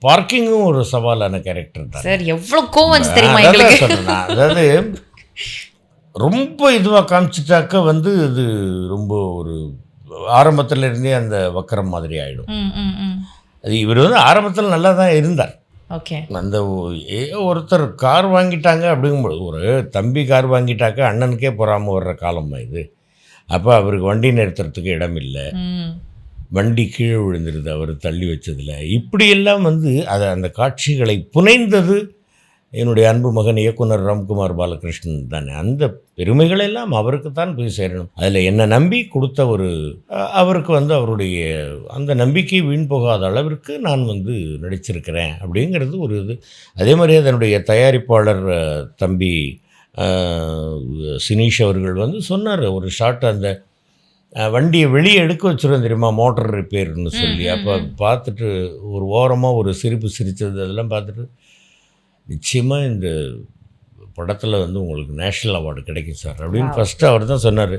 பார்க்கிங்கும் ஒரு சவாலான கேரக்டர் தான். சார் எவ்வளோ கோவம் வந்துச்சு தெரியுமா அதான் எங்களுக்கு? சொல்றேன் நான். அதாவது ரொம்ப இதுவாக காமிச்சிட்டாக்க வந்து இது ரொம்ப ஒரு ஆரம்பத்துல இருந்தே அந்த வக்கரம் மாதிரி ஆயிடும். ம், ம், ம். அது இவர் வந்து ஆரம்பத்தில் நல்லா தான் இருந்தார். ஓகே. அந்த ஒருத்தர் கார் வாங்கிட்டாங்க அப்படிங்கும்போது ஒரு தம்பி கார் வாங்கிட்டாக்க அண்ணனுக்கே பொறாமல் வர்ற காலமா இது. அப்போ அவருக்கு வண்டி நிறுத்துறதுக்கு இடம் இல்லை, ம். வண்டி கீழே விழுந்துருது அவர் தள்ளி வச்சதில். இப்படியெல்லாம் வந்து அந்த காட்சிகளை புனைந்தது என்னுடைய அன்பு மகன் இயக்குனர் ராம்குமார் பாலகிருஷ்ணன் தானே. அந்த பெருமைகளெல்லாம் அவருக்கு தான் போய் சேரணும். அதில் என்னை நம்பி கொடுத்த ஒரு அவருக்கு வந்து அவருடைய அந்த நம்பிக்கை வீண் போகாத அளவிற்கு நான் வந்து நடிச்சிருக்கிறேன் அப்படிங்கிறது ஒரு இது. அதே மாதிரி அதனுடைய தயாரிப்பாளர் தம்பி சினீஷ் அவர்கள் வந்து சொன்னார் ஒரு ஷாட், அந்த வண்டியை வெளியே எடுக்க வச்சுருவோம் தெரியுமா, மோட்டர் ரிப்பேர்னு சொல்லி. அப்போ பார்த்துட்டு ஒரு ஓரமாக ஒரு சிரிப்பு சிரித்தது அதெல்லாம் பார்த்துட்டு, நிச்சயமாக இந்த படத்தில் வந்து உங்களுக்கு நேஷ்னல் அவார்டு கிடைக்கும் சார் அப்படின்னு ஃபஸ்ட்டு அவர் தான் சொன்னார்.